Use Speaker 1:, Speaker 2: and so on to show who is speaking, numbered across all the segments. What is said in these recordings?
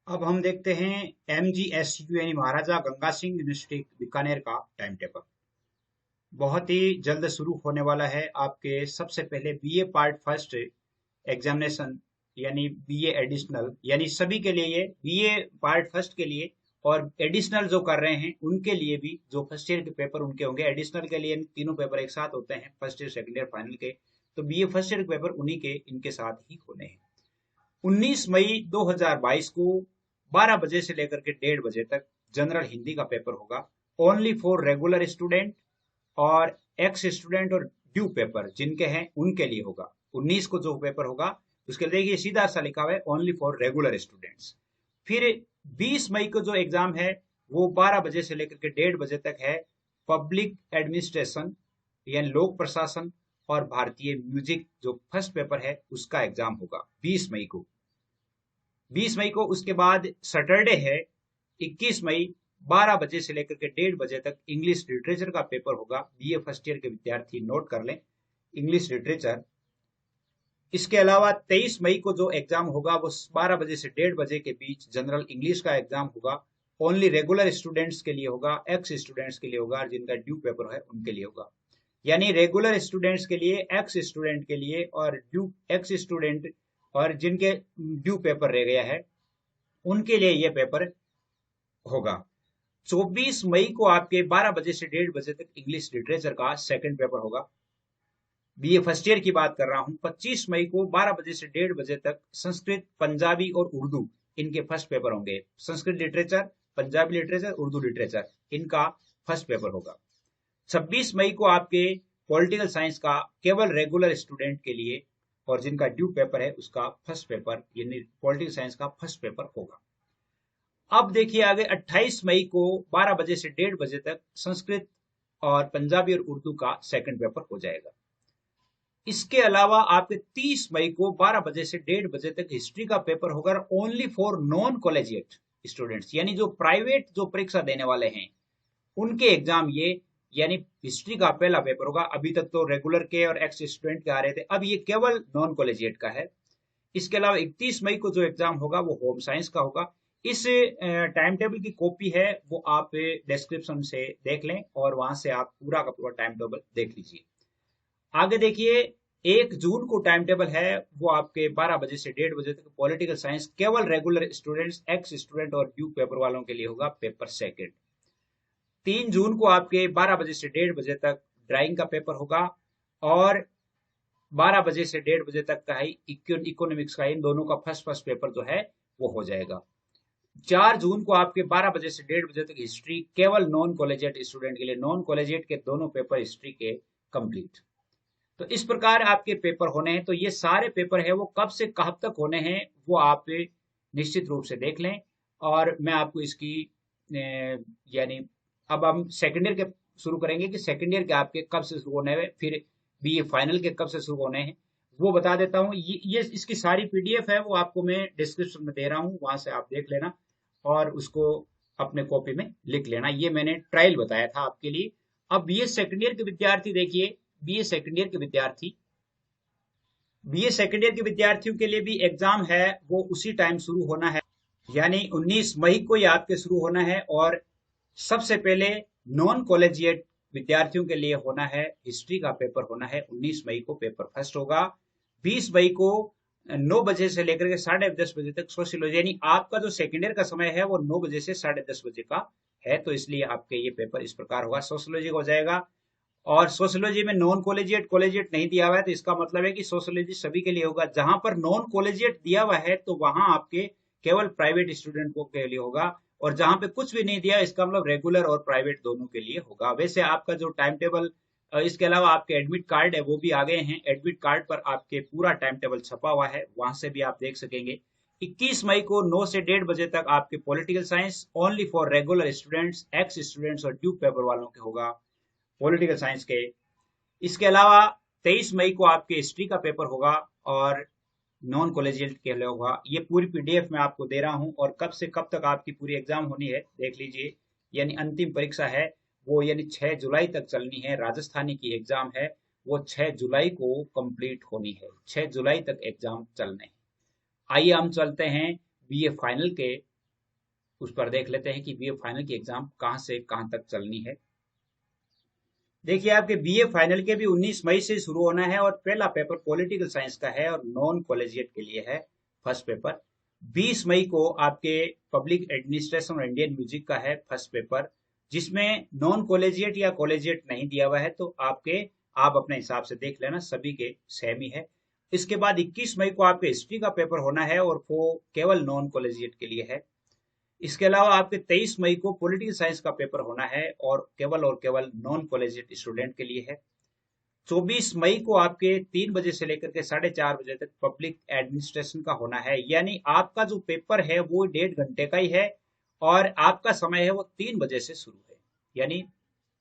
Speaker 1: अब हम देखते हैं MGSU यानी महाराजा गंगा सिंह यूनिवर्सिटी बीकानेर का टाइम टेबल। बहुत ही जल्द शुरू होने वाला है। आपके सबसे पहले बीए पार्ट फर्स्ट एग्जामिनेशन यानी बीए एडिशनल यानी सभी के लिए, ये बीए पार्ट फर्स्ट के लिए और एडिशनल जो कर रहे हैं उनके लिए भी, जो फर्स्ट ईयर के पेपर उनके होंगे। एडिशनल के लिए तीनों पेपर एक साथ होते हैं, first year second year final के। तो बीए फर्स्ट ईयर के पेपर उन्हीं के इनके साथ ही होने हैं। 19 मई 2022 को 12 बजे से लेकर के 1:30 बजे तक जनरल हिंदी का पेपर होगा। ओनली फॉर रेगुलर स्टूडेंट और एक्स स्टूडेंट और ड्यू पेपर जिनके हैं उनके लिए होगा। 19 को जो पेपर होगा उसके लिए देखिए सीधा सा लिखा हुआ है ओनली फॉर रेगुलर स्टूडेंट्स। फिर 20 मई को जो एग्जाम है वो 12 बजे से लेकर के 1:30 बजे तक है। पब्लिक एडमिनिस्ट्रेशन यानी लोक प्रशासन और भारतीय म्यूजिक जो फर्स्ट पेपर है उसका एग्जाम होगा 20 मई को। 20 मई को उसके बाद सैटरडे है 21 मई, 12 बजे से लेकर के 1:30 बजे तक इंग्लिश लिटरेचर का पेपर होगा। बीए फर्स्ट ईयर के विद्यार्थी नोट कर लें, इंग्लिश लिटरेचर। इसके अलावा 23 मई को जो एग्जाम होगा वो 12 बजे से 1:30 बजे के बीच जनरल इंग्लिश का एग्जाम होगा। ओनली रेगुलर स्टूडेंट्स के लिए होगा, एक्स स्टूडेंट्स के लिए होगा और जिनका ड्यू पेपर है उनके लिए होगा। यानी रेगुलर स्टूडेंट्स के लिए, एक्स स्टूडेंट के लिए और ड्यू एक्स स्टूडेंट और जिनके ड्यू पेपर रह गया है उनके लिए ये पेपर होगा। 24 मई को आपके 12 बजे से 1:30 बजे तक इंग्लिश लिटरेचर का सेकंड पेपर होगा। बीए फर्स्ट ईयर की बात कर रहा हूं। 25 मई को 12 बजे से 1:30 बजे तक संस्कृत, पंजाबी और उर्दू इनके फर्स्ट पेपर होंगे। Sanskrit literature, Punjabi literature, Urdu literature इनका फर्स्ट पेपर होगा। 26 मई को आपके पॉलिटिकल साइंस का केवल रेगुलर स्टूडेंट के लिए और जिनका ड्यू पेपर है उसका फर्स्ट पेपर यानी पॉलिटिकल साइंस का फर्स्ट पेपर होगा। अब देखिए आगे 28 मई को 12 बजे से 1:30 बजे तक संस्कृत और पंजाबी और उर्दू का सेकंड पेपर हो जाएगा। इसके अलावा आपके 30 मई को 12 बजे से 1:30 बजे तक हिस्ट्री का पेपर होगा, only for non collegiate students यानी जो प्राइवेट जो परीक्षा देने वाले हैं उनके एग्जाम ये, यानी हिस्ट्री का पहला पेपर होगा। अभी तक तो रेगुलर के और एक्स स्टूडेंट के आ रहे थे, अब ये केवल नॉन कॉलेजिएट का है। इसके अलावा 31 मई को जो एग्जाम होगा वो होम साइंस का होगा। इस टाइम टेबल की कॉपी है वो आप डिस्क्रिप्शन से देख लें और वहां से आप पूरा का पूरा टाइम टेबल देख लीजिए। आगे देखिए 1 जून को टाइम टेबल है वो आपके 12 बजे से 1:30 बजे तक पॉलिटिकल साइंस केवल रेगुलर स्टूडेंट्स, एक्स स्टूडेंट और ड्यू पेपर वालों के लिए होगा, पेपर सेकंड। 3 जून को आपके 12 बजे से 1:30 बजे तक ड्राइंग का पेपर होगा और 12 बजे से 1:30 बजे तक का है इकोनॉमिक्स का। इन दोनों का फर्स्ट फर्स्ट पेपर जो है वो हो जाएगा। 4 जून को आपके 12 बजे से 1:30 बजे तक हिस्ट्री केवल नॉन कॉलेजिएट स्टूडेंट के लिए, नॉन कॉलेजिएट के दोनों पेपर हिस्ट्री के कंप्लीट। तो इस प्रकार आपके पेपर होने हैं। तो ये सारे पेपर है वो कब से कब तक होने हैं वो आप निश्चित रूप से देख लें। और मैं आपको इसकी यानी अब हम सेकेंड ईयर के शुरू करेंगे कि सेकेंड ईयर के आपके कब से शुरू होने हैं, फिर बीए फाइनल के कब से शुरू होने हैं वो बता देता हूँ। ये इसकी सारी पीडीएफ है वो आपको मैं डिस्क्रिप्शन में दे रहा हूँ, वहां से आप देख लेना और उसको अपने कॉपी में लिख लेना। ये मैंने ट्रायल बताया था आपके लिए। अब बीए सेकेंड ईयर के विद्यार्थी देखिए, बीए सेकेंड ईयर के विद्यार्थी, बीए सेकेंड ईयर के विद्यार्थियों के लिए भी एग्जाम है वो उसी टाइम शुरू होना है, यानी 19 मई को ही आपके शुरू होना है। और सबसे पहले नॉन कॉलेजिएट विद्यार्थियों के लिए होना है, हिस्ट्री का पेपर होना है। 19 मई को पेपर फर्स्ट होगा। 20 मई को 9 बजे से लेकर के 10:30 बजे तक सोशियोलॉजी, यानी आपका जो सेकेंड ईयर का समय है वो 9 बजे से 10:30 बजे का है। तो इसलिए आपके ये पेपर इस प्रकार होगा, सोशियोलॉजी का हो जाएगा। और सोशियोलॉजी में नॉन कॉलेजिएट कॉलेजिएट नहीं दिया हुआ है तो इसका मतलब है कि सोशियोलॉजी सभी के लिए होगा। जहां पर नॉन कॉलेजिएट दिया हुआ है तो वहां आपके केवल प्राइवेट स्टूडेंट को के लिए होगा, और जहां पे कुछ भी नहीं दिया इसका मतलब रेगुलर और प्राइवेट दोनों के लिए होगा। वैसे आपका जो टाइम टेबल, इसके अलावा आपके एडमिट कार्ड है वो भी आ गए हैं। एडमिट कार्ड पर आपके पूरा टाइम टेबल छपा हुआ है, वहां से भी आप देख सकेंगे। 21 मई को 9 से 1:30 बजे तक आपके political science only for regular students, x students और ड्यू पेपर वालों के होगा, पॉलिटिकल साइंस के। इसके अलावा 23 मई को आपके हिस्ट्री का पेपर होगा और नॉन कॉलेजिएट के लिए होगा। ये पूरी पीडीएफ मैं आपको दे रहा हूं और कब से कब तक आपकी पूरी एग्जाम होनी है देख लीजिए। यानी अंतिम परीक्षा है वो यानी 6 जुलाई तक चलनी है। राजस्थानी की एग्जाम है वो 6 जुलाई को कंप्लीट होनी है, 6 जुलाई तक एग्जाम चलने हैं। आइए हम चलते हैं बीए फाइनल के उस पर देख लेते हैं कि बीए फाइनल की एग्जाम कहाँ से कहाँ तक चलनी है। देखिए आपके बीए फाइनल के भी 19 मई से शुरू होना है और पहला पेपर पॉलिटिकल साइंस का है और नॉन कॉलेजिएट के लिए है फर्स्ट पेपर। 20 मई को आपके पब्लिक एडमिनिस्ट्रेशन और इंडियन म्यूजिक का है फर्स्ट पेपर, जिसमें नॉन कॉलेजिएट या कॉलेजिएट नहीं दिया हुआ है, तो आप अपने हिसाब से देख लेना, सभी के सेम ही है। इसके बाद 21 मई को आपके हिस्ट्री का पेपर होना है और वो केवल नॉन कॉलेजिएट के लिए है। इसके अलावा आपके 23 मई को पॉलिटिकल साइंस का पेपर होना है और केवल नॉन कॉलेजिएट स्टूडेंट के लिए है। 24 मई को आपके 3 बजे से लेकर के 4:30 बजे तक पब्लिक एडमिनिस्ट्रेशन का होना है, यानी आपका जो पेपर है वो 1.5 घंटे का ही है और आपका समय है वो 3 बजे से शुरू है, यानी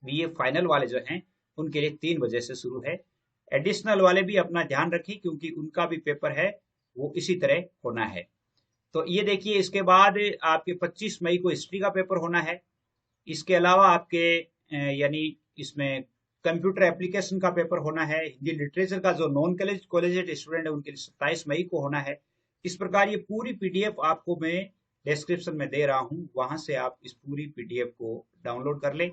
Speaker 1: बीए फाइनल वाले जो हैं उनके लिए 3 बजे से शुरू है। एडिशनल वाले भी अपना ध्यान रखें क्योंकि उनका भी पेपर है वो इसी तरह होना है। तो ये देखिए, इसके बाद आपके 25 मई को हिस्ट्री का पेपर होना है। इसके अलावा आपके यानी इसमें कंप्यूटर एप्लीकेशन का पेपर होना है। हिंदी लिटरेचर का जो नॉन कॉलेजिएट स्टूडेंट है उनके लिए 27 मई को होना है। इस प्रकार ये पूरी पीडीएफ आपको मैं डिस्क्रिप्शन में दे रहा हूँ, वहां से आप इस पूरी पीडीएफ को डाउनलोड कर लें।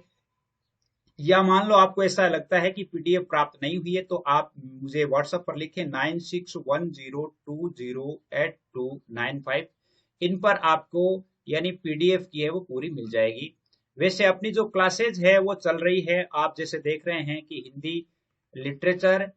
Speaker 1: या मान लो आपको ऐसा लगता है कि पीडीएफ प्राप्त नहीं हुई है तो आप मुझे व्हाट्सएप पर लिखें 9610208295। इन पर आपको यानी पीडीएफ की है वो पूरी मिल जाएगी। वैसे अपनी जो क्लासेज है वो चल रही है, आप जैसे देख रहे हैं कि हिंदी लिटरेचर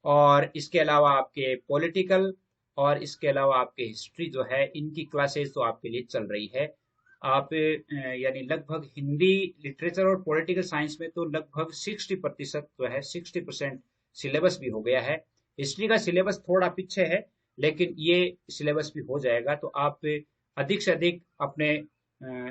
Speaker 1: और इसके अलावा आपके पॉलिटिकल और इसके अलावा आपके हिस्ट्री जो है, इनकी क्लासेज तो आपके लिए चल रही है। आप यानी लगभग हिंदी लिटरेचर और पॉलिटिकल साइंस में तो लगभग 60% जो है 60% सिलेबस भी हो गया है। हिस्ट्री का सिलेबस थोड़ा पीछे है लेकिन ये सिलेबस भी हो जाएगा। तो आप अधिक से अधिक अपने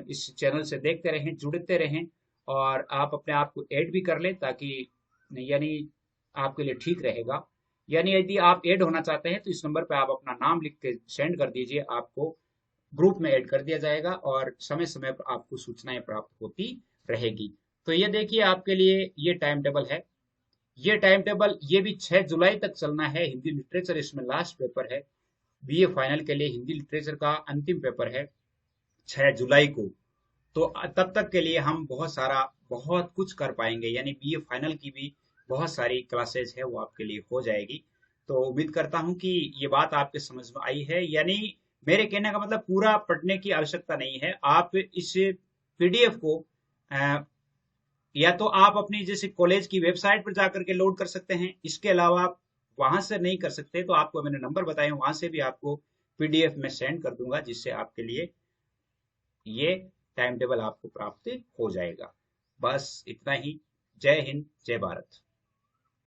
Speaker 1: इस चैनल से देखते रहें, जुड़ते रहें और आप अपने आप को ऐड भी कर लें ताकि यानी आपके लिए ठीक रहेगा। यानी यदि आप ऐड होना चाहते हैं तो इस नंबर पे आप अपना नाम लिख के सेंड कर दीजिए, आपको ग्रुप में ऐड कर दिया जाएगा और समय समय पर आपको सूचनाएं प्राप्त होती रहेगी। तो ये देखिए आपके लिए ये टाइम टेबल है। ये टाइम टेबल ये भी 6 जुलाई तक चलना है। हिंदी लिटरेचर इसमें लास्ट पेपर है। बीए फाइनल के लिए हिंदी लिटरेचर का अंतिम पेपर है 6 जुलाई को। तो तब तक के लिए हम बहुत कुछ कर पाएंगे, यानी बीए फाइनल की भी बहुत सारी क्लासेस है वो आपके लिए हो जाएगी। तो उम्मीद करता हूं कि ये बात आपके समझ में आई है। यानी मेरे कहने का मतलब पूरा पढ़ने की आवश्यकता नहीं है। आप इस पीडीएफ को या तो आप अपनी जैसे कॉलेज की वेबसाइट पर जाकर के लोड कर सकते हैं। इसके अलावा आप वहां से नहीं कर सकते तो आपको मैंने नंबर बताए, वहां से भी आपको पीडीएफ में सेंड कर दूंगा, जिससे आपके लिए ये टाइम टेबल आपको प्राप्त हो जाएगा। बस इतना ही। जय हिंद, जय भारत।